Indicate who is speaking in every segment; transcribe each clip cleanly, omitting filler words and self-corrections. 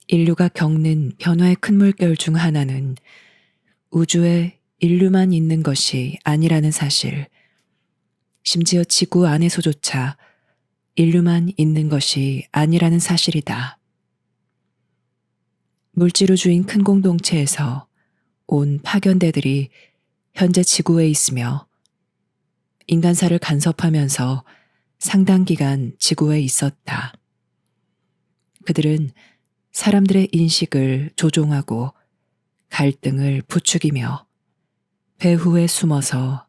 Speaker 1: 인류가 겪는 변화의 큰 물결 중 하나는 우주에 인류만 있는 것이 아니라는 사실, 심지어 지구 안에서조차 인류만 있는 것이 아니라는 사실이다. 물질우주인 큰 공동체에서 온 파견대들이 현재 지구에 있으며 인간사를 간섭하면서 상당 기간 지구에 있었다. 그들은 사람들의 인식을 조종하고 갈등을 부추기며 배후에 숨어서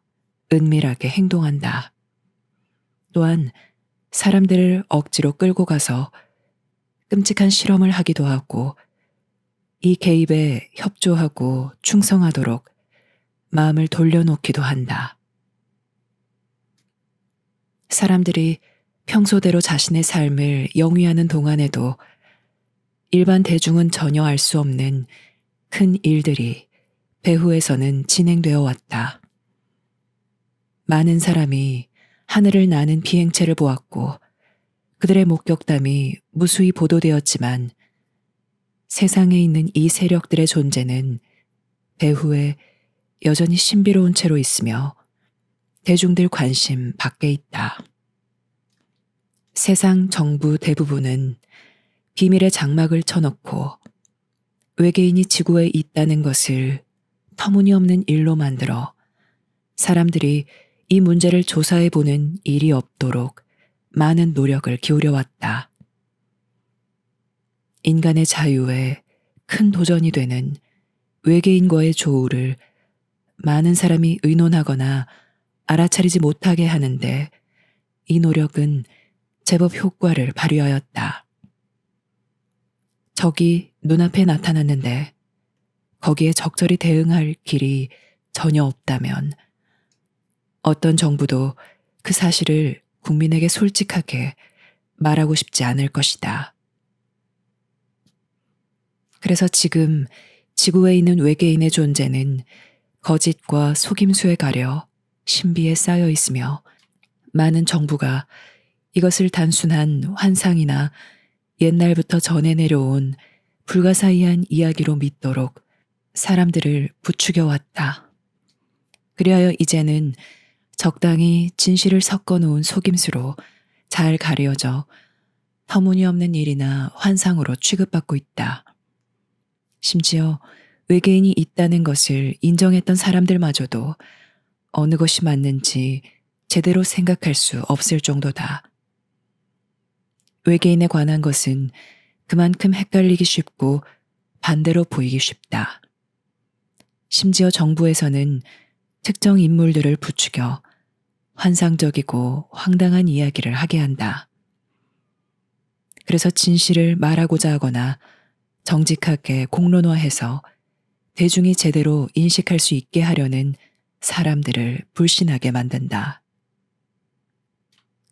Speaker 1: 은밀하게 행동한다. 또한 사람들을 억지로 끌고 가서 끔찍한 실험을 하기도 하고 이 개입에 협조하고 충성하도록 마음을 돌려놓기도 한다. 사람들이 평소대로 자신의 삶을 영위하는 동안에도 일반 대중은 전혀 알 수 없는 큰 일들이 배후에서는 진행되어 왔다. 많은 사람이 하늘을 나는 비행체를 보았고 그들의 목격담이 무수히 보도되었지만 세상에 있는 이 세력들의 존재는 배후에 여전히 신비로운 채로 있으며 대중들 관심 밖에 있다. 세상 정부 대부분은 비밀의 장막을 쳐놓고 외계인이 지구에 있다는 것을 터무니없는 일로 만들어 사람들이 이 문제를 조사해보는 일이 없도록 많은 노력을 기울여왔다. 인간의 자유에 큰 도전이 되는 외계인과의 조우를 많은 사람이 의논하거나 알아차리지 못하게 하는데 이 노력은 제법 효과를 발휘하였다. 적이 눈앞에 나타났는데 거기에 적절히 대응할 길이 전혀 없다면 어떤 정부도 그 사실을 국민에게 솔직하게 말하고 싶지 않을 것이다. 그래서 지금 지구에 있는 외계인의 존재는 거짓과 속임수에 가려 신비에 쌓여 있으며 많은 정부가 이것을 단순한 환상이나 옛날부터 전해 내려온 불가사의한 이야기로 믿도록 사람들을 부추겨 왔다. 그리하여 이제는 적당히 진실을 섞어 놓은 속임수로 잘 가려져 터무니없는 일이나 환상으로 취급받고 있다. 심지어 외계인이 있다는 것을 인정했던 사람들마저도 어느 것이 맞는지 제대로 생각할 수 없을 정도다. 외계인에 관한 것은 그만큼 헷갈리기 쉽고 반대로 보이기 쉽다. 심지어 정부에서는 특정 인물들을 부추겨 환상적이고 황당한 이야기를 하게 한다. 그래서 진실을 말하고자 하거나 정직하게 공론화해서 대중이 제대로 인식할 수 있게 하려는 사람들을 불신하게 만든다.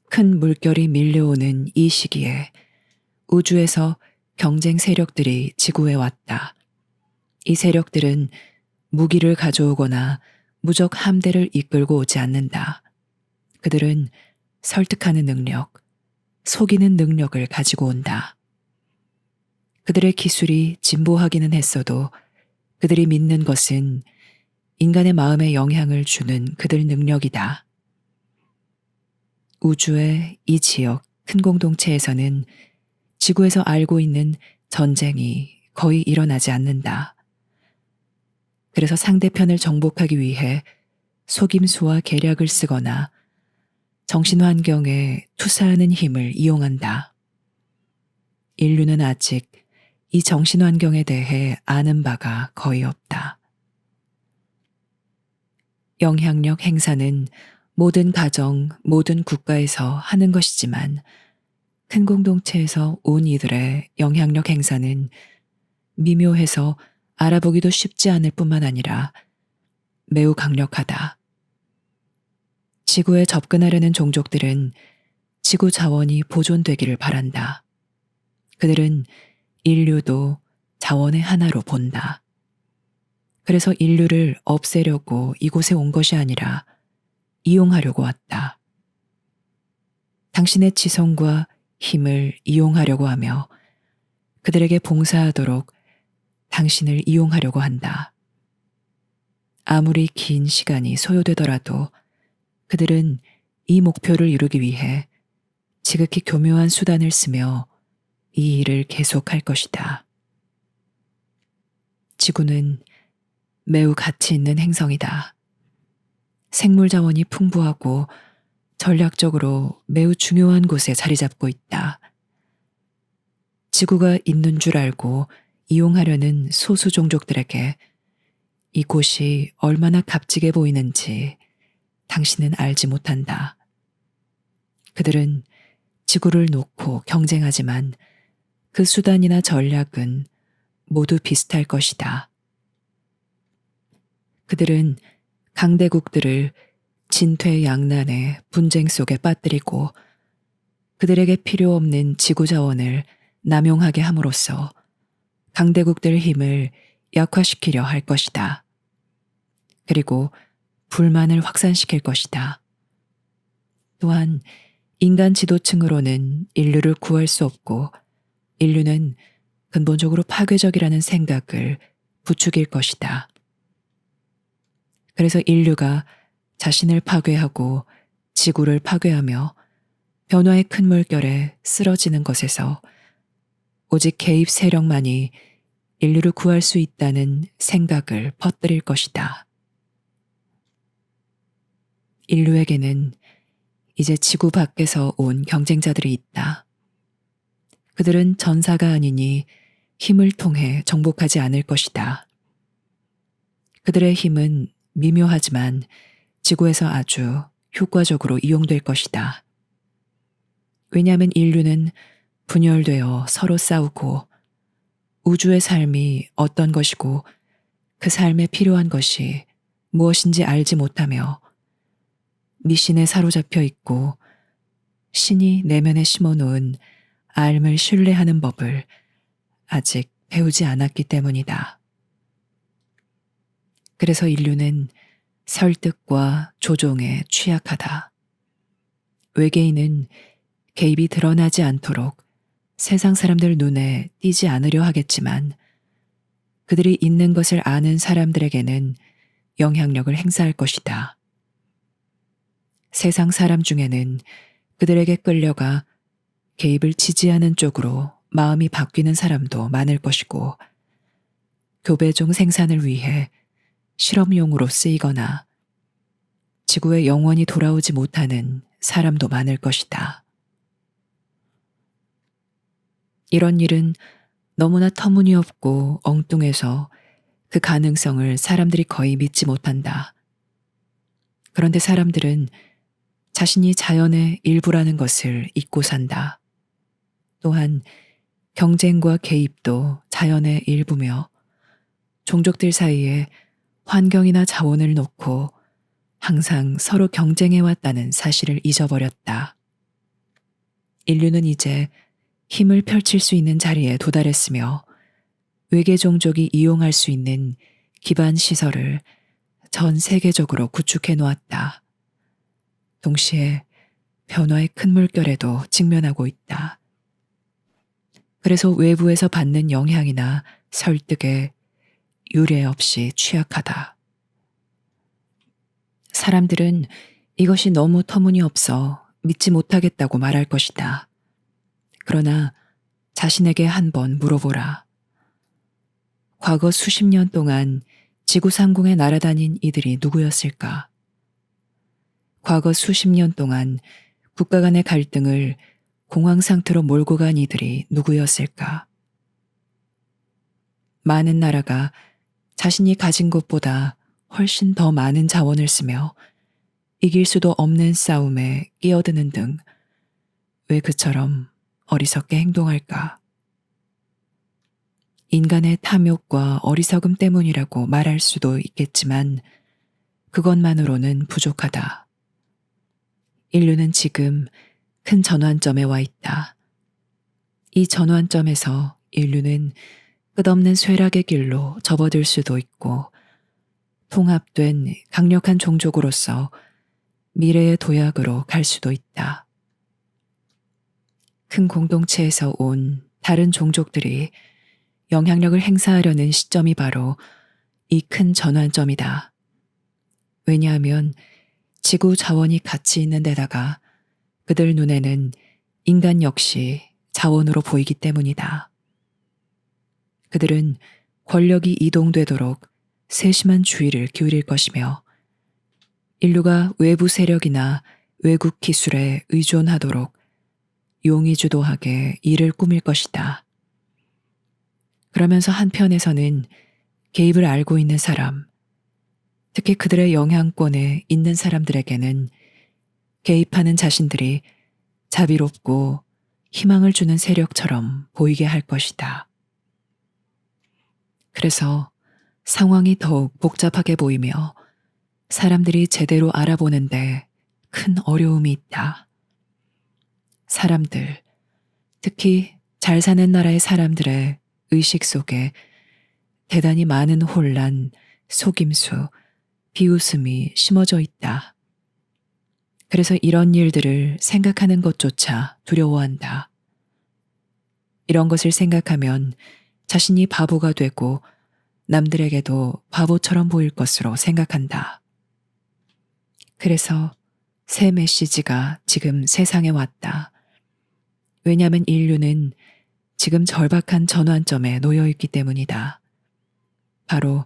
Speaker 1: 큰 물결이 밀려오는 이 시기에 우주에서 경쟁 세력들이 지구에 왔다. 이 세력들은 무기를 가져오거나 무적 함대를 이끌고 오지 않는다. 그들은 설득하는 능력, 속이는 능력을 가지고 온다. 그들의 기술이 진보하기는 했어도 그들이 믿는 것은 인간의 마음에 영향을 주는 그들 능력이다. 우주의 이 지역 큰 공동체에서는 지구에서 알고 있는 전쟁이 거의 일어나지 않는다. 그래서 상대편을 정복하기 위해 속임수와 계략을 쓰거나 정신환경에 투사하는 힘을 이용한다. 인류는 아직 이 정신환경에 대해 아는 바가 거의 없다. 영향력 행사는 모든 가정, 모든 국가에서 하는 것이지만 큰 공동체에서 온 이들의 영향력 행사는 미묘해서 알아보기도 쉽지 않을 뿐만 아니라 매우 강력하다. 지구에 접근하려는 종족들은 지구 자원이 보존되기를 바란다. 그들은 인류도 자원의 하나로 본다. 그래서 인류를 없애려고 이곳에 온 것이 아니라 이용하려고 왔다. 당신의 지성과 힘을 이용하려고 하며 그들에게 봉사하도록 당신을 이용하려고 한다. 아무리 긴 시간이 소요되더라도 그들은 이 목표를 이루기 위해 지극히 교묘한 수단을 쓰며 이 일을 계속할 것이다. 지구는 매우 가치 있는 행성이다. 생물 자원이 풍부하고 전략적으로 매우 중요한 곳에 자리 잡고 있다. 지구가 있는 줄 알고 이용하려는 소수 종족들에게 이곳이 얼마나 값지게 보이는지 당신은 알지 못한다. 그들은 지구를 놓고 경쟁하지만 그 수단이나 전략은 모두 비슷할 것이다. 그들은 강대국들을 진퇴양난의 분쟁 속에 빠뜨리고 그들에게 필요 없는 지구 자원을 남용하게 함으로써 강대국들의 힘을 약화시키려 할 것이다. 그리고 불만을 확산시킬 것이다. 또한 인간 지도층으로는 인류를 구할 수 없고 인류는 근본적으로 파괴적이라는 생각을 부추길 것이다. 그래서 인류가 자신을 파괴하고 지구를 파괴하며 변화의 큰 물결에 쓰러지는 것에서 오직 개입 세력만이 인류를 구할 수 있다는 생각을 퍼뜨릴 것이다. 인류에게는 이제 지구 밖에서 온 경쟁자들이 있다. 그들은 전사가 아니니 힘을 통해 정복하지 않을 것이다. 그들의 힘은 미묘하지만 지구에서 아주 효과적으로 이용될 것이다. 왜냐하면 인류는 분열되어 서로 싸우고 우주의 삶이 어떤 것이고 그 삶에 필요한 것이 무엇인지 알지 못하며 미신에 사로잡혀 있고 신이 내면에 심어놓은 알을 신뢰하는 법을 아직 배우지 않았기 때문이다. 그래서 인류는 설득과 조종에 취약하다. 외계인은 개입이 드러나지 않도록 세상 사람들 눈에 띄지 않으려 하겠지만 그들이 있는 것을 아는 사람들에게는 영향력을 행사할 것이다. 세상 사람 중에는 그들에게 끌려가 개입을 지지하는 쪽으로 마음이 바뀌는 사람도 많을 것이고 교배종 생산을 위해 실험용으로 쓰이거나 지구에 영원히 돌아오지 못하는 사람도 많을 것이다. 이런 일은 너무나 터무니없고 엉뚱해서 그 가능성을 사람들이 거의 믿지 못한다. 그런데 사람들은 자신이 자연의 일부라는 것을 잊고 산다. 또한 경쟁과 개입도 자연의 일부며 종족들 사이에 환경이나 자원을 놓고 항상 서로 경쟁해왔다는 사실을 잊어버렸다. 인류는 이제 힘을 펼칠 수 있는 자리에 도달했으며 외계 종족이 이용할 수 있는 기반 시설을 전 세계적으로 구축해 놓았다. 동시에 변화의 큰 물결에도 직면하고 있다. 그래서 외부에서 받는 영향이나 설득에 유례 없이 취약하다. 사람들은 이것이 너무 터무니없어 믿지 못하겠다고 말할 것이다. 그러나 자신에게 한번 물어보라. 과거 수십 년 동안 지구 상공에 날아다닌 이들이 누구였을까? 과거 수십 년 동안 국가 간의 갈등을 공황 상태로 몰고 간 이들이 누구였을까? 많은 나라가 자신이 가진 것보다 훨씬 더 많은 자원을 쓰며 이길 수도 없는 싸움에 끼어드는 등 왜 그처럼 어리석게 행동할까? 인간의 탐욕과 어리석음 때문이라고 말할 수도 있겠지만 그것만으로는 부족하다. 인류는 지금 큰 전환점에 와 있다. 이 전환점에서 인류는 끝없는 쇠락의 길로 접어들 수도 있고 통합된 강력한 종족으로서 미래의 도약으로 갈 수도 있다. 큰 공동체에서 온 다른 종족들이 영향력을 행사하려는 시점이 바로 이 큰 전환점이다. 왜냐하면 지구 자원이 가치 있는 데다가 그들 눈에는 인간 역시 자원으로 보이기 때문이다. 그들은 권력이 이동되도록 세심한 주의를 기울일 것이며 인류가 외부 세력이나 외국 기술에 의존하도록 용의주도하게 일을 꾸밀 것이다. 그러면서 한편에서는 개입을 알고 있는 사람, 특히 그들의 영향권에 있는 사람들에게는 개입하는 자신들이 자비롭고 희망을 주는 세력처럼 보이게 할 것이다. 그래서 상황이 더욱 복잡하게 보이며 사람들이 제대로 알아보는데 큰 어려움이 있다. 사람들, 특히 잘 사는 나라의 사람들의 의식 속에 대단히 많은 혼란, 속임수, 비웃음이 심어져 있다. 그래서 이런 일들을 생각하는 것조차 두려워한다. 이런 것을 생각하면 자신이 바보가 되고 남들에게도 바보처럼 보일 것으로 생각한다. 그래서 새 메시지가 지금 세상에 왔다. 왜냐하면 인류는 지금 절박한 전환점에 놓여 있기 때문이다. 바로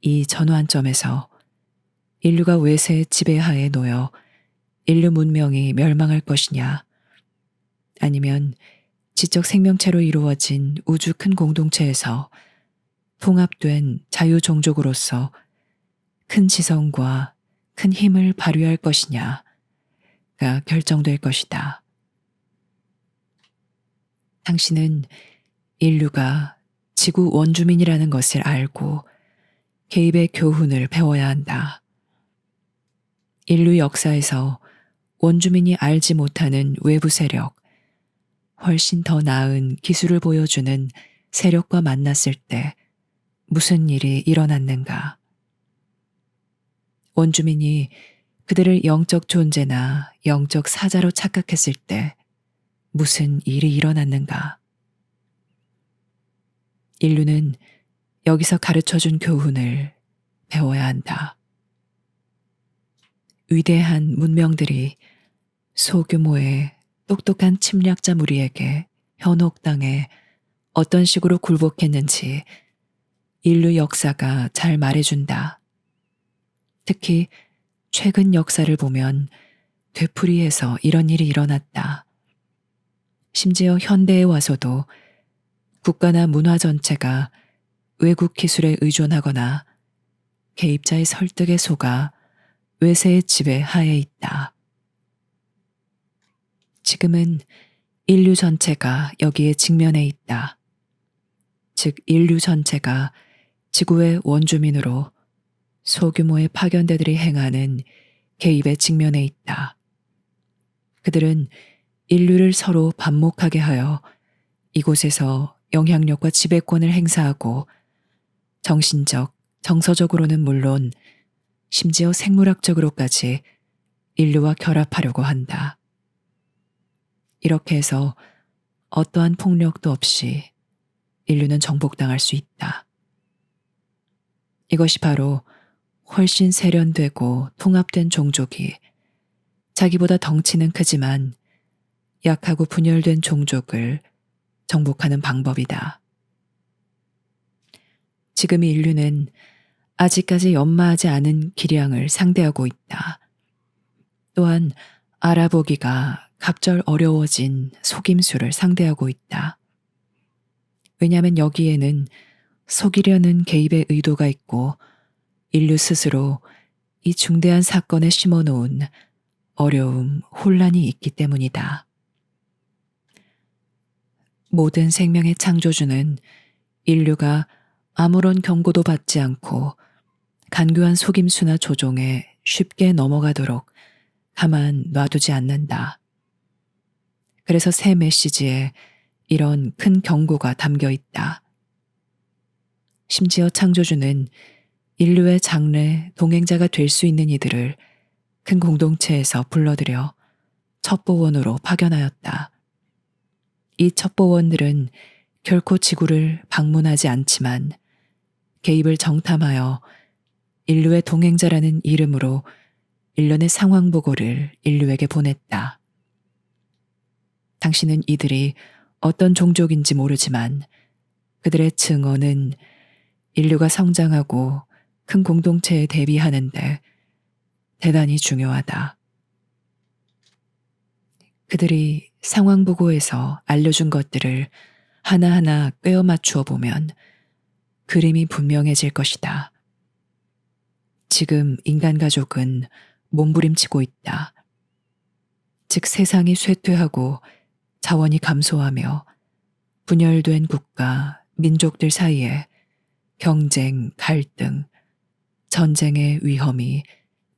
Speaker 1: 이 전환점에서 인류가 외세의 지배하에 놓여 인류 문명이 멸망할 것이냐, 아니면 지적 생명체로 이루어진 우주 큰 공동체에서 통합된 자유종족으로서 큰 지성과 큰 힘을 발휘할 것이냐가 결정될 것이다. 당신은 인류가 지구 원주민이라는 것을 알고 개입의 교훈을 배워야 한다. 인류 역사에서 원주민이 알지 못하는 외부 세력, 훨씬 더 나은 기술을 보여주는 세력과 만났을 때 무슨 일이 일어났는가? 원주민이 그들을 영적 존재나 영적 사자로 착각했을 때 무슨 일이 일어났는가? 인류는 여기서 가르쳐준 교훈을 배워야 한다. 위대한 문명들이 소규모의 똑똑한 침략자 무리에게 현혹당해 어떤 식으로 굴복했는지 인류 역사가 잘 말해준다. 특히 최근 역사를 보면 되풀이해서 이런 일이 일어났다. 심지어 현대에 와서도 국가나 문화 전체가 외국 기술에 의존하거나 개입자의 설득에 속아 외세의 지배 하에 있다. 지금은 인류 전체가 여기에 직면해 있다. 즉 인류 전체가 지구의 원주민으로 소규모의 파견대들이 행하는 개입에 직면해 있다. 그들은 인류를 서로 반목하게 하여 이곳에서 영향력과 지배권을 행사하고 정신적, 정서적으로는 물론 심지어 생물학적으로까지 인류와 결합하려고 한다. 이렇게 해서 어떠한 폭력도 없이 인류는 정복당할 수 있다. 이것이 바로 훨씬 세련되고 통합된 종족이 자기보다 덩치는 크지만 약하고 분열된 종족을 정복하는 방법이다. 지금 인류는 아직까지 연마하지 않은 기량을 상대하고 있다. 또한 알아보기가 갑절 어려워진 속임수를 상대하고 있다. 왜냐하면 여기에는 속이려는 개입의 의도가 있고 인류 스스로 이 중대한 사건에 심어놓은 어려움, 혼란이 있기 때문이다. 모든 생명의 창조주는 인류가 아무런 경고도 받지 않고 간교한 속임수나 조종에 쉽게 넘어가도록 가만 놔두지 않는다. 그래서 새 메시지에 이런 큰 경고가 담겨 있다. 심지어 창조주는 인류의 장래 동행자가 될 수 있는 이들을 큰 공동체에서 불러들여 첩보원으로 파견하였다. 이 첩보원들은 결코 지구를 방문하지 않지만 개입을 정탐하여 인류의 동행자라는 이름으로 일련의 상황 보고를 인류에게 보냈다. 당신은 이들이 어떤 종족인지 모르지만 그들의 증언은 인류가 성장하고 큰 공동체에 대비하는데 대단히 중요하다. 그들이 상황 보고에서 알려준 것들을 하나하나 꿰어 맞추어 보면 그림이 분명해질 것이다. 지금 인간 가족은 몸부림치고 있다. 즉 세상이 쇠퇴하고 자원이 감소하며 분열된 국가, 민족들 사이에 경쟁, 갈등, 전쟁의 위험이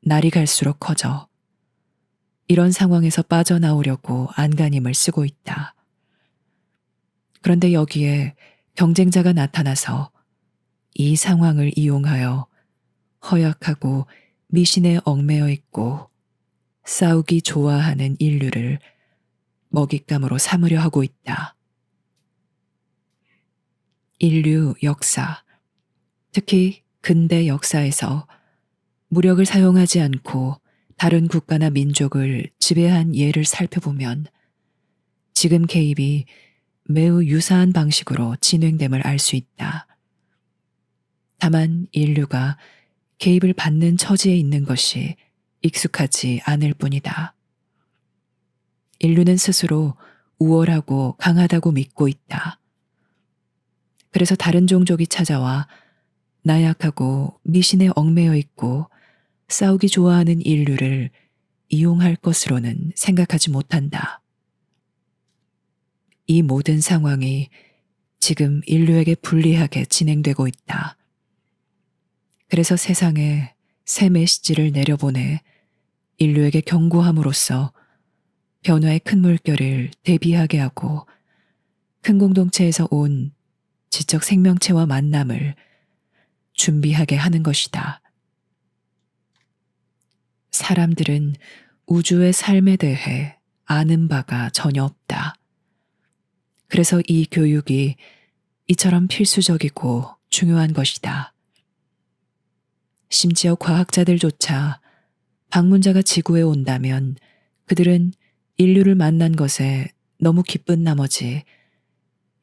Speaker 1: 날이 갈수록 커져 이런 상황에서 빠져나오려고 안간힘을 쓰고 있다. 그런데 여기에 경쟁자가 나타나서 이 상황을 이용하여 허약하고 미신에 얽매여 있고 싸우기 좋아하는 인류를 먹잇감으로 삼으려 하고 있다. 인류 역사, 특히 근대 역사에서 무력을 사용하지 않고 다른 국가나 민족을 지배한 예를 살펴보면 지금 개입이 매우 유사한 방식으로 진행됨을 알 수 있다. 다만 인류가 개입을 받는 처지에 있는 것이 익숙하지 않을 뿐이다. 인류는 스스로 우월하고 강하다고 믿고 있다. 그래서 다른 종족이 찾아와 나약하고 미신에 얽매여 있고 싸우기 좋아하는 인류를 이용할 것으로는 생각하지 못한다. 이 모든 상황이 지금 인류에게 불리하게 진행되고 있다. 그래서 세상에 새 메시지를 내려보내 인류에게 경고함으로써 변화의 큰 물결을 대비하게 하고 큰 공동체에서 온 지적 생명체와 만남을 준비하게 하는 것이다. 사람들은 우주의 삶에 대해 아는 바가 전혀 없다. 그래서 이 교육이 이처럼 필수적이고 중요한 것이다. 심지어 과학자들조차 방문자가 지구에 온다면 그들은 인류를 만난 것에 너무 기쁜 나머지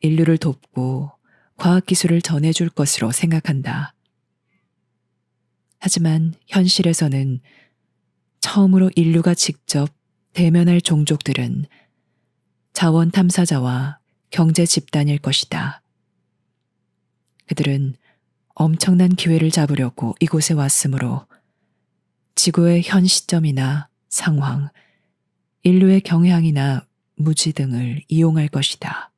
Speaker 1: 인류를 돕고 과학기술을 전해줄 것으로 생각한다. 하지만 현실에서는 처음으로 인류가 직접 대면할 종족들은 자원 탐사자와 경제 집단일 것이다. 그들은 엄청난 기회를 잡으려고 이곳에 왔으므로 지구의 현 시점이나 상황, 인류의 경향이나 무지 등을 이용할 것이다.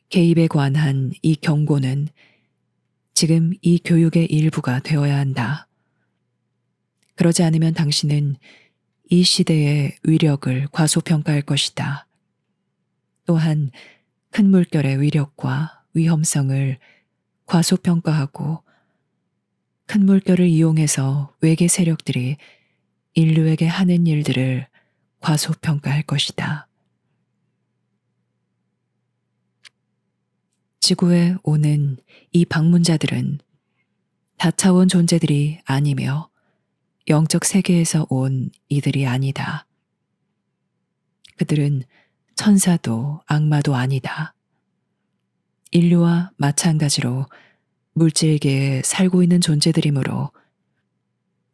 Speaker 1: 개입에 관한 이 경고는 지금 이 교육의 일부가 되어야 한다. 그러지 않으면 당신은 이 시대의 위력을 과소평가할 것이다. 또한 큰 물결의 위력과 위험성을 과소평가하고 큰 물결을 이용해서 외계 세력들이 인류에게 하는 일들을 과소평가할 것이다. 지구에 오는 이 방문자들은 다차원 존재들이 아니며 영적 세계에서 온 이들이 아니다. 그들은 천사도 악마도 아니다. 인류와 마찬가지로 물질계에 살고 있는 존재들이므로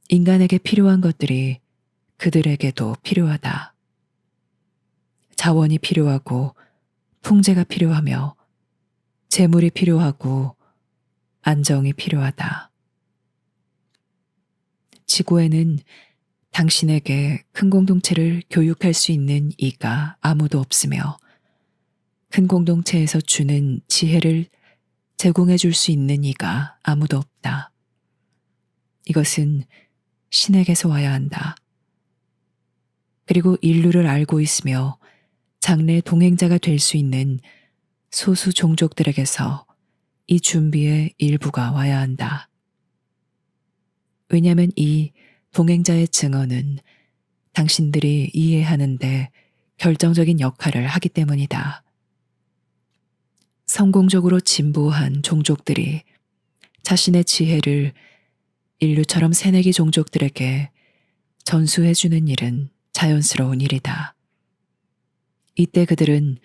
Speaker 1: 인간에게 필요한 것들이 그들에게도 필요하다. 자원이 필요하고 통제가 필요하며 재물이 필요하고 안정이 필요하다. 지구에는 당신에게 큰 공동체를 교육할 수 있는 이가 아무도 없으며 큰 공동체에서 주는 지혜를 제공해 줄 수 있는 이가 아무도 없다. 이것은 신에게서 와야 한다. 그리고 인류를 알고 있으며 장래 동행자가 될 수 있는 소수 종족들에게서 이 준비의 일부가 와야 한다. 왜냐하면 이 동행자의 증언은 당신들이 이해하는데 결정적인 역할을 하기 때문이다. 성공적으로 진보한 종족들이 자신의 지혜를 인류처럼 새내기 종족들에게 전수해주는 일은 자연스러운 일이다. 이때 그들은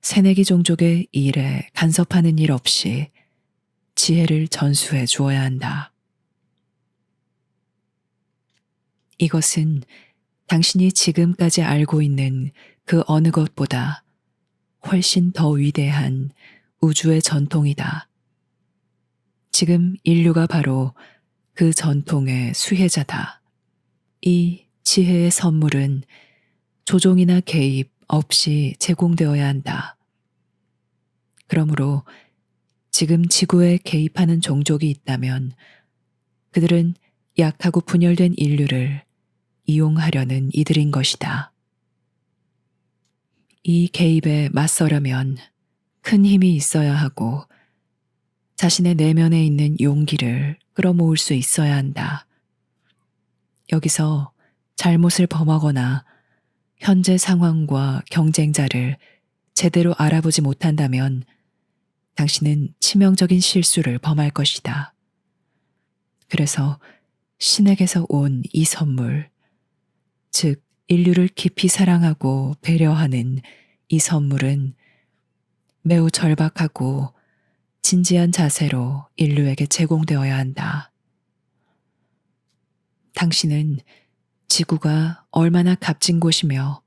Speaker 1: 새내기 종족의 일에 간섭하는 일 없이 지혜를 전수해 주어야 한다. 이것은 당신이 지금까지 알고 있는 그 어느 것보다 훨씬 더 위대한 우주의 전통이다. 지금 인류가 바로 그 전통의 수혜자다. 이 지혜의 선물은 조종이나 개입 없이 제공되어야 한다. 그러므로 지금 지구에 개입하는 종족이 있다면 그들은 약하고 분열된 인류를 이용하려는 이들인 것이다. 이 개입에 맞서려면 큰 힘이 있어야 하고 자신의 내면에 있는 용기를 끌어모을 수 있어야 한다. 여기서 잘못을 범하거나 현재 상황과 경쟁자를 제대로 알아보지 못한다면 당신은 치명적인 실수를 범할 것이다. 그래서 신에게서 온 이 선물, 즉 인류를 깊이 사랑하고 배려하는 이 선물은 매우 절박하고 진지한 자세로 인류에게 제공되어야 한다. 당신은 지구가 얼마나 값진 곳이며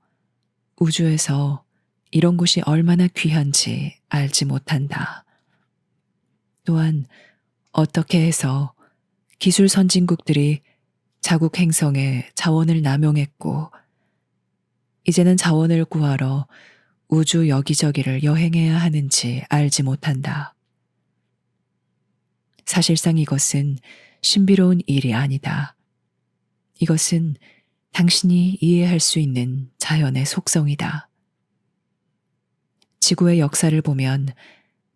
Speaker 1: 우주에서 이런 곳이 얼마나 귀한지 알지 못한다. 또한 어떻게 해서 기술 선진국들이 자국 행성의 자원을 남용했고 이제는 자원을 구하러 우주 여기저기를 여행해야 하는지 알지 못한다. 사실상 이것은 신비로운 일이 아니다. 이것은 당신이 이해할 수 있는 자연의 속성이다. 지구의 역사를 보면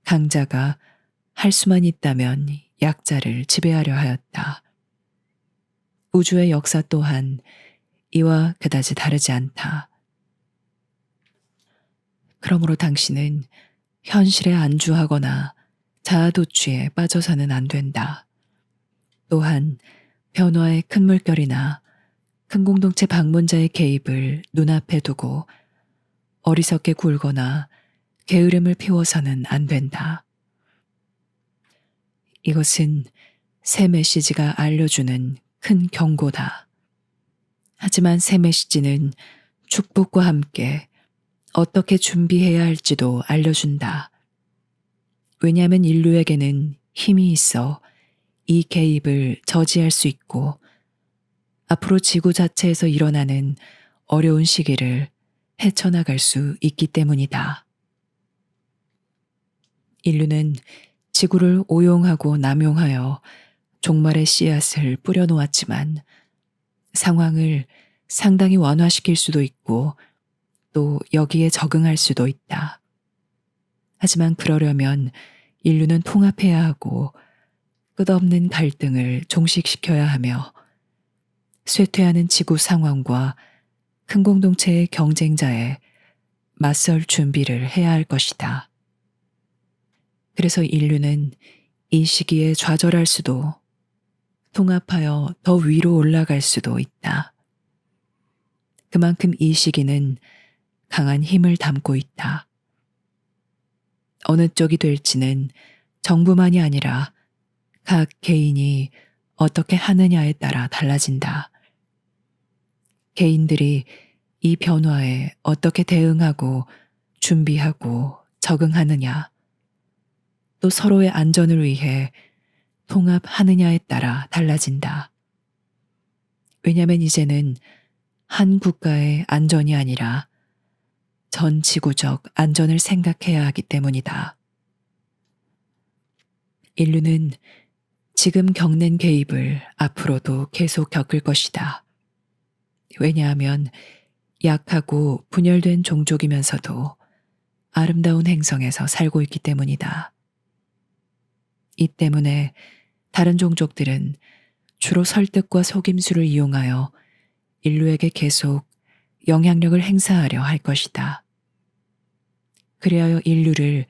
Speaker 1: 강자가 할 수만 있다면 약자를 지배하려 하였다. 우주의 역사 또한 이와 그다지 다르지 않다. 그러므로 당신은 현실에 안주하거나 자아도취에 빠져서는 안 된다. 또한 변화의 큰 물결이나 큰 공동체 방문자의 개입을 눈앞에 두고 어리석게 굴거나 게으름을 피워서는 안 된다. 이것은 새 메시지가 알려주는 큰 경고다. 하지만 새 메시지는 축복과 함께 어떻게 준비해야 할지도 알려준다. 왜냐하면 인류에게는 힘이 있어 이 개입을 저지할 수 있고 앞으로 지구 자체에서 일어나는 어려운 시기를 헤쳐나갈 수 있기 때문이다. 인류는 지구를 오용하고 남용하여 종말의 씨앗을 뿌려놓았지만 상황을 상당히 완화시킬 수도 있고 또 여기에 적응할 수도 있다. 하지만 그러려면 인류는 통합해야 하고 끝없는 갈등을 종식시켜야 하며 쇠퇴하는 지구 상황과 큰 공동체의 경쟁자에 맞설 준비를 해야 할 것이다. 그래서 인류는 이 시기에 좌절할 수도 통합하여 더 위로 올라갈 수도 있다. 그만큼 이 시기는 강한 힘을 담고 있다. 어느 쪽이 될지는 정부만이 아니라 각 개인이 어떻게 하느냐에 따라 달라진다. 개인들이 이 변화에 어떻게 대응하고 준비하고 적응하느냐, 또 서로의 안전을 위해 통합하느냐에 따라 달라진다. 왜냐하면 이제는 한 국가의 안전이 아니라 전 지구적 안전을 생각해야 하기 때문이다. 인류는 지금 겪는 개입을 앞으로도 계속 겪을 것이다. 왜냐하면 약하고 분열된 종족이면서도 아름다운 행성에서 살고 있기 때문이다. 이 때문에 다른 종족들은 주로 설득과 속임수를 이용하여 인류에게 계속 영향력을 행사하려 할 것이다. 그리하여 인류를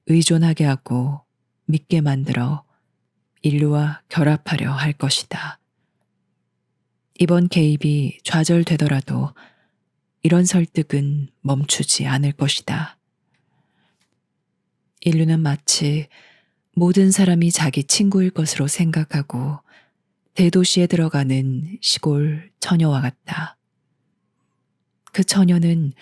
Speaker 1: 의존하게 하고 믿게 만들어 인류와 결합하려 할 것이다. 이번 개입이 좌절되더라도 이런 설득은 멈추지 않을 것이다. 인류는 마치 모든 사람이 자기 친구일 것으로 생각하고 대도시에 들어가는 시골 처녀와 같다. 그 처녀는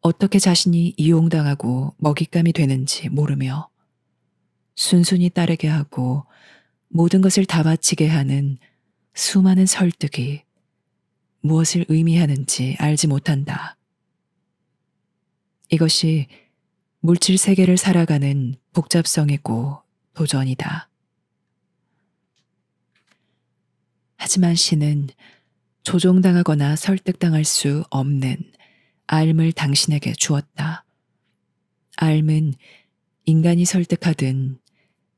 Speaker 1: 어떻게 자신이 이용당하고 먹잇감이 되는지 모르며 순순히 따르게 하고 모든 것을 다 바치게 하는 수많은 설득이 무엇을 의미하는지 알지 못한다. 이것이 물질 세계를 살아가는 복잡성이고 도전이다. 하지만 신은 조종당하거나 설득당할 수 없는 알 당신에게 주었다. 알은 인간이 설득하든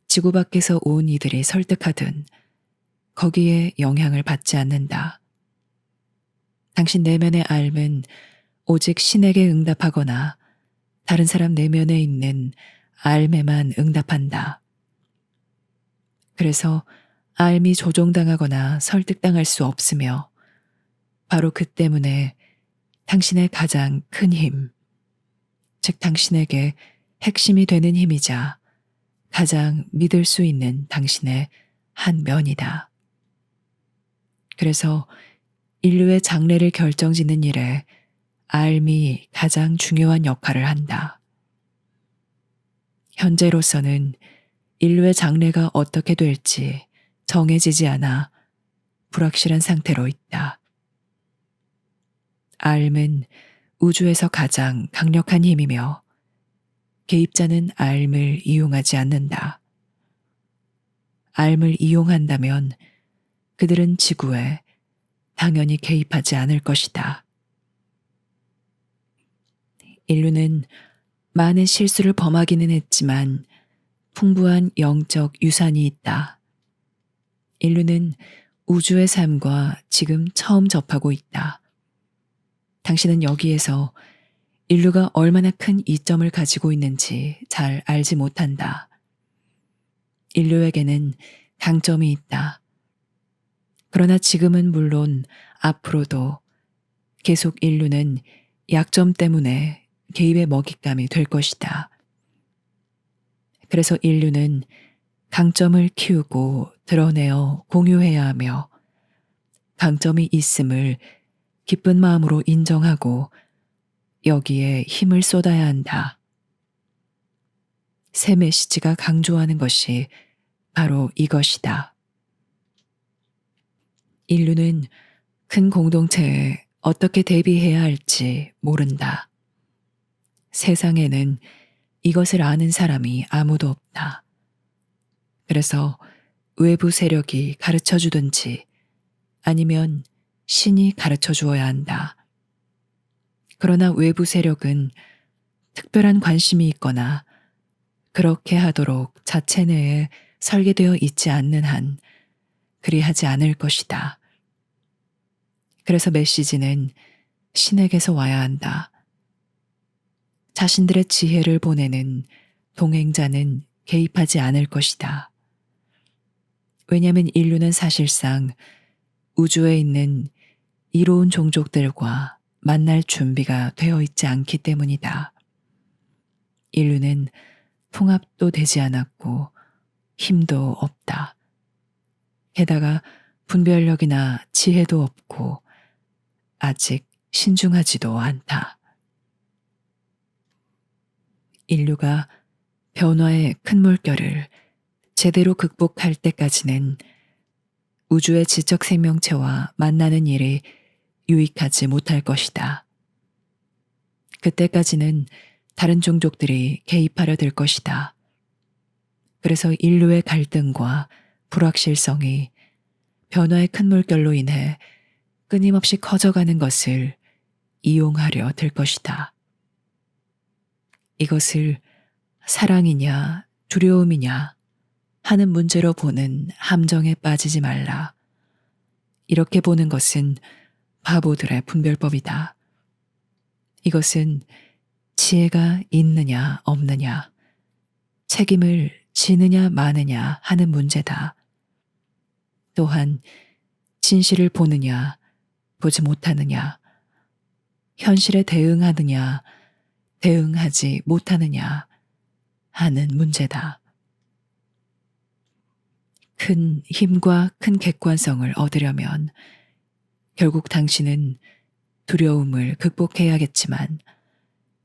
Speaker 1: 지구 밖에서 온 이들이 설득하든 거기에 영향을 받지 않는다. 당신 내면의 알은 오직 신에게 응답하거나 다른 사람 내면에 있는 알에만 응답한다. 그래서 알이 조종당하거나 설득당할 수 없으며 바로 그 때문에 당신의 가장 큰 힘, 즉 당신에게 핵심이 되는 힘이자 가장 믿을 수 있는 당신의 한 면이다. 그래서 인류의 장래를 결정짓는 일에 알이 가장 중요한 역할을 한다. 현재로서는 인류의 장래가 어떻게 될지 정해지지 않아 불확실한 상태로 있다. 알은 우주에서 가장 강력한 힘이며 개입자는 알을 이용하지 않는다. 알을 이용한다면 그들은 지구에 당연히 개입하지 않을 것이다. 인류는 많은 실수를 범하기는 했지만 풍부한 영적 유산이 있다. 인류는 우주의 삶과 지금 처음 접하고 있다. 당신은 여기에서 인류가 얼마나 큰 이점을 가지고 있는지 잘 알지 못한다. 인류에게는 강점이 있다. 그러나 지금은 물론 앞으로도 계속 인류는 약점 때문에 개입의 먹잇감이 될 것이다. 그래서 인류는 강점을 키우고 드러내어 공유해야 하며 강점이 있음을 기쁜 마음으로 인정하고 여기에 힘을 쏟아야 한다. 새 메시지가 강조하는 것이 바로 이것이다. 인류는 큰 공동체에 어떻게 대비해야 할지 모른다. 세상에는 이것을 아는 사람이 아무도 없다. 그래서 외부 세력이 가르쳐 주든지 아니면 신이 가르쳐 주어야 한다. 그러나 외부 세력은 특별한 관심이 있거나 그렇게 하도록 자체 내에 설계되어 있지 않는 한 그리하지 않을 것이다. 그래서 메시지는 신에게서 와야 한다. 자신들의 지혜를 보내는 동행자는 개입하지 않을 것이다. 왜냐하면 인류는 사실상 우주에 있는 이로운 종족들과 만날 준비가 되어 있지 않기 때문이다. 인류는 통합도 되지 않았고 힘도 없다. 게다가 분별력이나 지혜도 없고 아직 신중하지도 않다. 인류가 변화의 큰 물결을 제대로 극복할 때까지는 우주의 지적 생명체와 만나는 일이 유익하지 못할 것이다. 그때까지는 다른 종족들이 개입하려 들 것이다. 그래서 인류의 갈등과 불확실성이 변화의 큰 물결로 인해 끊임없이 커져가는 것을 이용하려 들 것이다. 이것을 사랑이냐 두려움이냐 하는 문제로 보는 함정에 빠지지 말라. 이렇게 보는 것은 바보들의 분별법이다. 이것은 지혜가 있느냐 없느냐, 책임을 지느냐 마느냐 하는 문제다. 또한 진실을 보느냐 보지 못하느냐, 현실에 대응하느냐 대응하지 못하느냐 하는 문제다. 큰 힘과 큰 객관성을 얻으려면 결국 당신은 두려움을 극복해야겠지만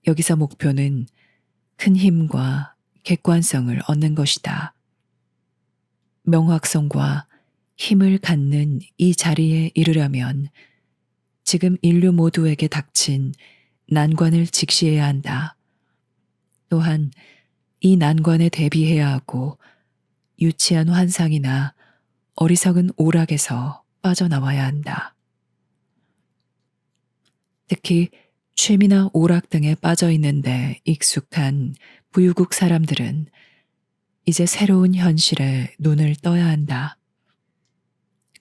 Speaker 1: 여기서 목표는 큰 힘과 객관성을 얻는 것이다. 명확성과 힘을 갖는 이 자리에 이르려면 지금 인류 모두에게 닥친 난관을 직시해야 한다. 또한 이 난관에 대비해야 하고 유치한 환상이나 어리석은 오락에서 빠져나와야 한다. 특히 취미나 오락 등에 빠져 있는데 익숙한 부유국 사람들은 이제 새로운 현실에 눈을 떠야 한다.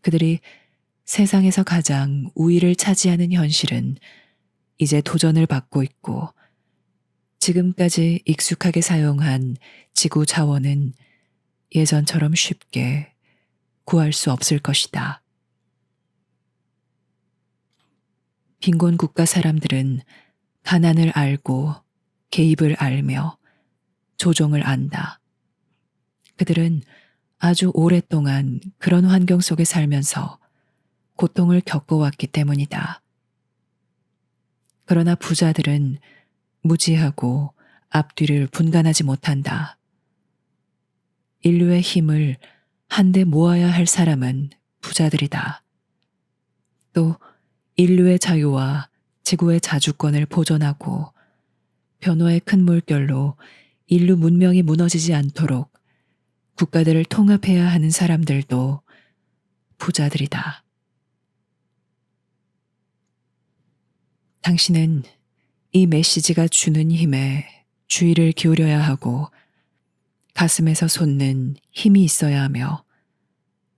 Speaker 1: 그들이 세상에서 가장 우위를 차지하는 현실은 이제 도전을 받고 있고 지금까지 익숙하게 사용한 지구 자원은 예전처럼 쉽게 구할 수 없을 것이다. 빈곤 국가 사람들은 가난을 알고 개입을 알며 조종을 안다. 그들은 아주 오랫동안 그런 환경 속에 살면서 고통을 겪어왔기 때문이다. 그러나 부자들은 무지하고 앞뒤를 분간하지 못한다. 인류의 힘을 한데 모아야 할 사람은 부자들이다. 또 인류의 자유와 지구의 자주권을 보존하고 변호의 큰 물결로 인류 문명이 무너지지 않도록 국가들을 통합해야 하는 사람들도 부자들이다. 당신은 이 메시지가 주는 힘에 주의를 기울여야 하고 가슴에서 솟는 힘이 있어야 하며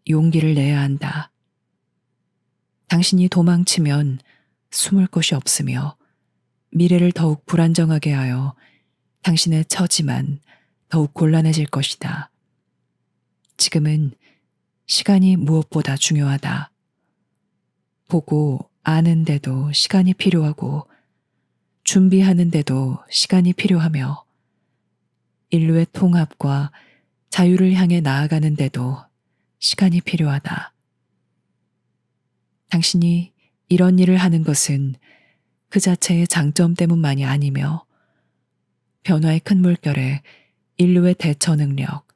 Speaker 1: 용기를 내야 한다. 당신이 도망치면 숨을 곳이 없으며 미래를 더욱 불안정하게 하여 당신의 처지만 더욱 곤란해질 것이다. 지금은 시간이 무엇보다 중요하다. 보고 아는데도 시간이 필요하고 준비하는데도 시간이 필요하며 인류의 통합과 자유를 향해 나아가는데도 시간이 필요하다. 당신이 이런 일을 하는 것은 그 자체의 장점 때문만이 아니며 변화의 큰 물결에 인류의 대처 능력,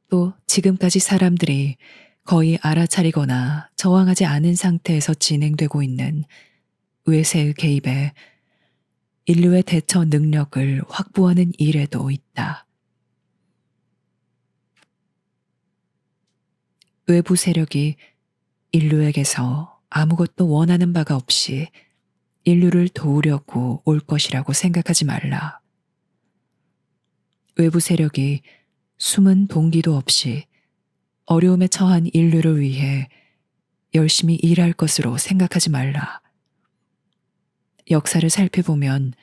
Speaker 1: 또 지금까지 사람들이 거의 알아차리거나 저항하지 않은 상태에서 진행되고 있는 외세의 개입에 인류의 대처 능력을 확보하는 일에도 있다. 외부 세력이 인류에게서 아무것도 원하는 바가 없이 인류를 도우려고 올 것이라고 생각하지 말라. 외부 세력이 숨은 동기도 없이 어려움에 처한 인류를 위해 열심히 일할 것으로 생각하지 말라. 역사를 살펴보면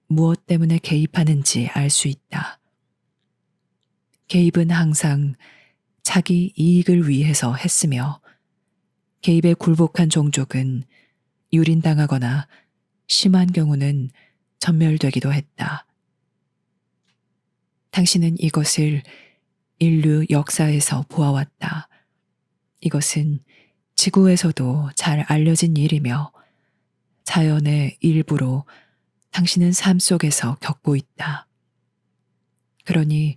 Speaker 1: 무엇 때문에 개입하는지 알 수 있다. 개입은 항상 자기 이익을 위해서 했으며 개입에 굴복한 종족은 유린당하거나 심한 경우는 전멸되기도 했다. 당신은 이것을 인류 역사에서 보아왔다. 이것은 지구에서도 잘 알려진 일이며 자연의 일부로 당신은 삶 속에서 겪고 있다. 그러니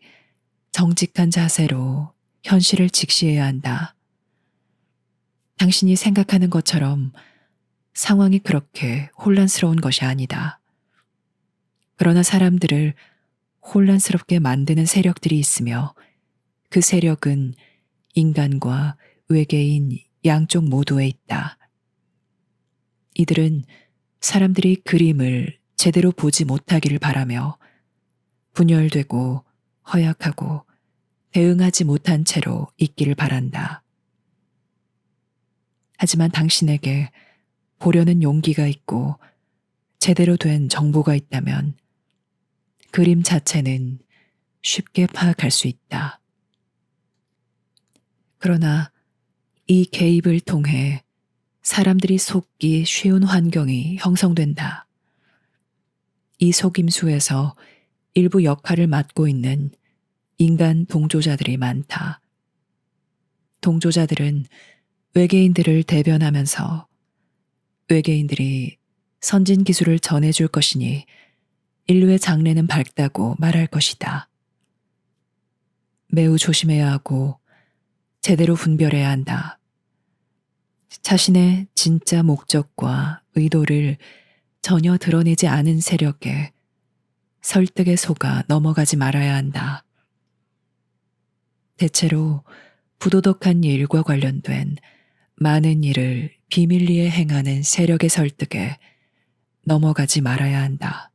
Speaker 1: 정직한 자세로 현실을 직시해야 한다. 당신이 생각하는 것처럼 상황이 그렇게 혼란스러운 것이 아니다. 그러나 사람들을 혼란스럽게 만드는 세력들이 있으며 그 세력은 인간과 외계인 양쪽 모두에 있다. 이들은 사람들이 그림을 제대로 보지 못하기를 바라며 분열되고 허약하고 대응하지 못한 채로 있기를 바란다. 하지만 당신에게 보려는 용기가 있고 제대로 된 정보가 있다면 그림 자체는 쉽게 파악할 수 있다. 그러나 이 개입을 통해 사람들이 속기 쉬운 환경이 형성된다. 이 속임수에서 일부 역할을 맡고 있는 인간 동조자들이 많다. 동조자들은 외계인들을 대변하면서 외계인들이 선진 기술을 전해줄 것이니 인류의 장래는 밝다고 말할 것이다. 매우 조심해야 하고 제대로 분별해야 한다. 자신의 진짜 목적과 의도를 전혀 드러내지 않은 세력에 설득에 속아 넘어가지 말아야 한다. 대체로 부도덕한 일과 관련된 많은 일을 비밀리에 행하는 세력의 설득에 넘어가지 말아야 한다.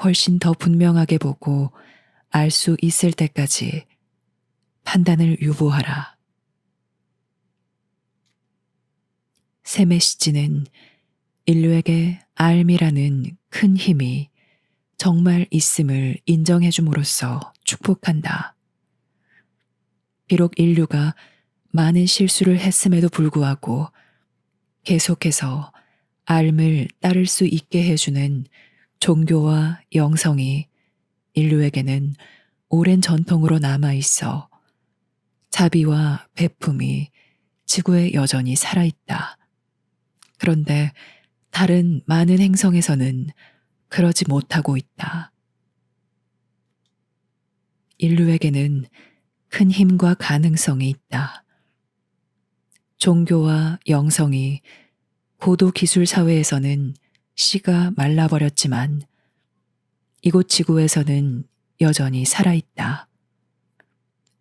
Speaker 1: 훨씬 더 분명하게 보고 알 수 있을 때까지 판단을 유보하라. 새 메시지는 인류에게 알미라는 큰 힘이 정말 있음을 인정해 줌으로써 축복한다. 비록 인류가 많은 실수를 했음에도 불구하고 계속해서 알을 따를 수 있게 해주는 종교와 영성이 인류에게는 오랜 전통으로 남아있어 자비와 베품이 지구에 여전히 살아있다. 그런데 다른 많은 행성에서는 그러지 못하고 있다. 인류에게는 큰 힘과 가능성이 있다. 종교와 영성이 고도 기술 사회에서는 씨가 말라버렸지만 이곳 지구에서는 여전히 살아있다.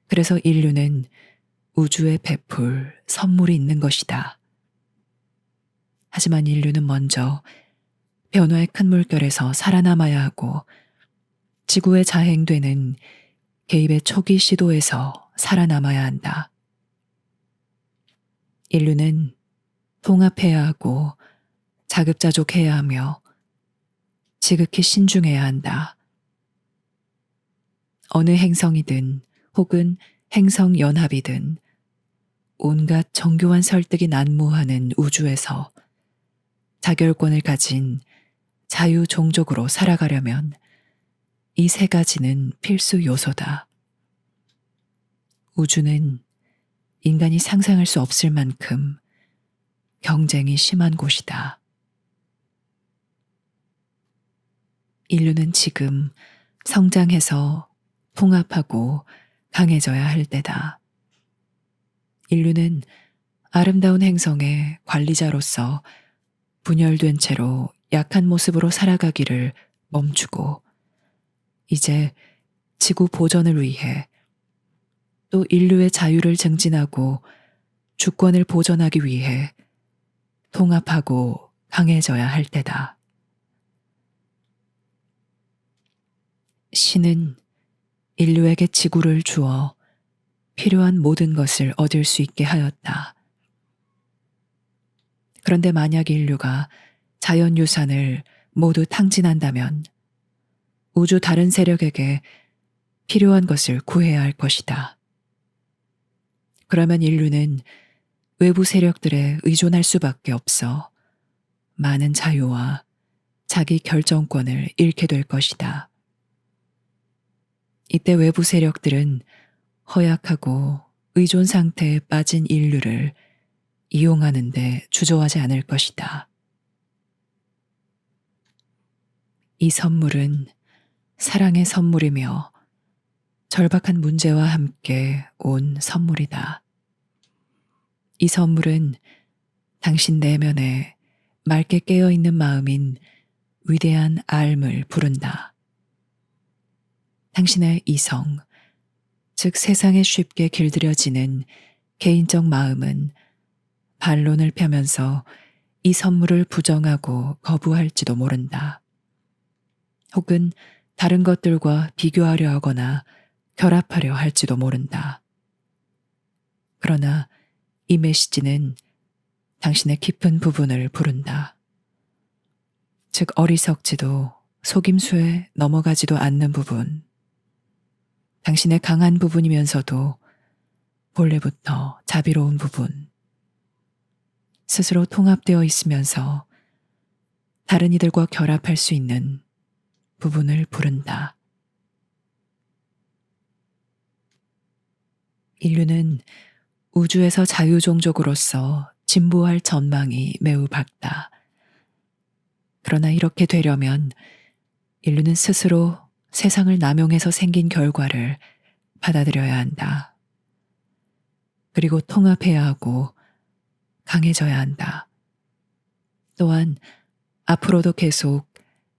Speaker 1: 그래서 인류는 우주에 베풀 선물이 있는 것이다. 하지만 인류는 먼저 변화의 큰 물결에서 살아남아야 하고 지구에 자행되는 개입의 초기 시도에서 살아남아야 한다. 인류는 통합해야 하고 자급자족해야 하며 지극히 신중해야 한다. 어느 행성이든 혹은 행성연합이든 온갖 정교한 설득이 난무하는 우주에서 자결권을 가진 자유종족으로 살아가려면 이 세 가지는 필수 요소다. 우주는 인간이 상상할 수 없을 만큼 경쟁이 심한 곳이다. 인류는 지금 성장해서 통합하고 강해져야 할 때다. 인류는 아름다운 행성의 관리자로서 분열된 채로 약한 모습으로 살아가기를 멈추고 이제 지구 보전을 위해 또 인류의 자유를 증진하고 주권을 보존하기 위해 통합하고 강해져야 할 때다. 신은 인류에게 지구를 주어 필요한 모든 것을 얻을 수 있게 하였다. 그런데 만약 인류가 자연유산을 모두 탕진한다면 우주 다른 세력에게 필요한 것을 구해야 할 것이다. 그러면 인류는 외부 세력들에 의존할 수밖에 없어 많은 자유와 자기 결정권을 잃게 될 것이다. 이때 외부 세력들은 허약하고 의존 상태에 빠진 인류를 이용하는 데 주저하지 않을 것이다. 이 선물은 사랑의 선물이며 절박한 문제와 함께 온 선물이다. 이 선물은 당신 내면에 맑게 깨어있는 마음인 위대한 알을 부른다. 당신의 이성, 즉 세상에 쉽게 길들여지는 개인적 마음은 반론을 펴면서 이 선물을 부정하고 거부할지도 모른다. 혹은 다른 것들과 비교하려 하거나 결합하려 할지도 모른다. 그러나 이 메시지는 당신의 깊은 부분을 부른다. 즉 어리석지도 속임수에 넘어가지도 않는 부분, 당신의 강한 부분이면서도 본래부터 자비로운 부분, 스스로 통합되어 있으면서 다른 이들과 결합할 수 있는 부분을 부른다. 인류는 우주에서 자유종족으로서 진보할 전망이 매우 밝다. 그러나 이렇게 되려면 인류는 스스로 세상을 남용해서 생긴 결과를 받아들여야 한다. 그리고 통합해야 하고 강해져야 한다. 또한 앞으로도 계속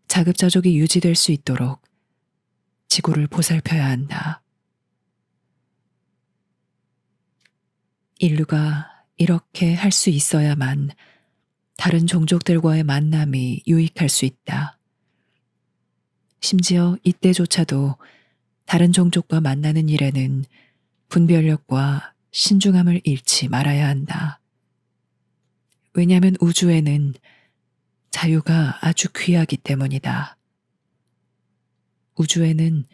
Speaker 1: 자급자족이 유지될 수 있도록 지구를 보살펴야 한다. 인류가 이렇게 할 수 있어야만 다른 종족들과의 만남이 유익할 수 있다. 심지어 이때조차도 다른 종족과 만나는 일에는 분별력과 신중함을 잃지 말아야 한다. 왜냐하면 우주에는 자유가 아주 귀하기 때문이다. 우주에는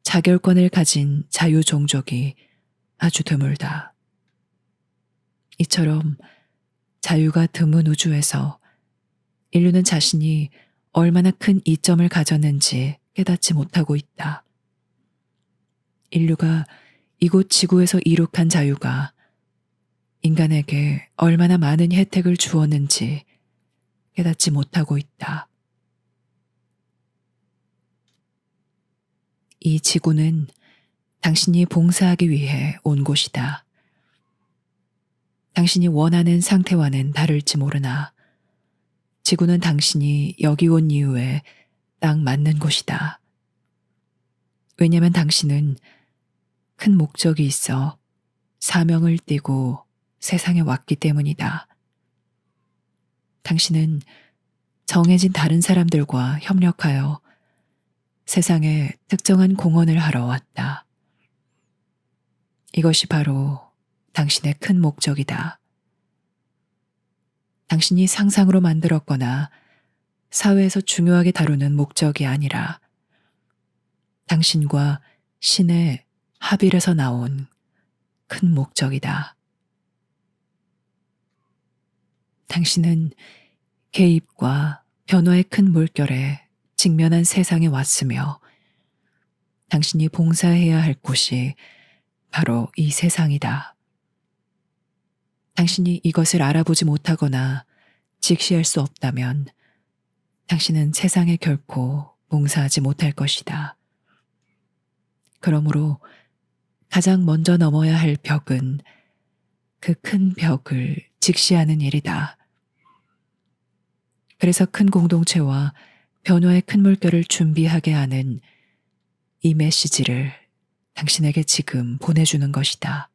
Speaker 1: 자결권을 가진 자유 종족이 아주 드물다. 이처럼 자유가 드문 우주에서 인류는 자신이 얼마나 큰 이점을 가졌는지 깨닫지 못하고 있다. 인류가 이곳 지구에서 이룩한 자유가 인간에게 얼마나 많은 혜택을 주었는지 깨닫지 못하고 있다. 이 지구는 당신이 봉사하기 위해 온 곳이다. 당신이 원하는 상태와는 다를지 모르나 지구는 당신이 여기 온 이후에 딱 맞는 곳이다. 왜냐하면 당신은 큰 목적이 있어 사명을 띠고 세상에 왔기 때문이다. 당신은 정해진 다른 사람들과 협력하여 세상에 특정한 공헌을 하러 왔다. 이것이 바로 당신의 큰 목적이다. 당신이 상상으로 만들었거나 사회에서 중요하게 다루는 목적이 아니라 당신과 신의 합일에서 나온 큰 목적이다. 당신은 개입과 변화의 큰 물결에 직면한 세상에 왔으며 당신이 봉사해야 할 곳이 바로 이 세상이다. 당신이 이것을 알아보지 못하거나 직시할 수 없다면 당신은 세상에 결코 봉사하지 못할 것이다. 그러므로 가장 먼저 넘어야 할 벽은 그 큰 벽을 직시하는 일이다. 그래서 큰 공동체와 변화의 큰 물결을 준비하게 하는 이 메시지를 당신에게 지금 보내주는 것이다.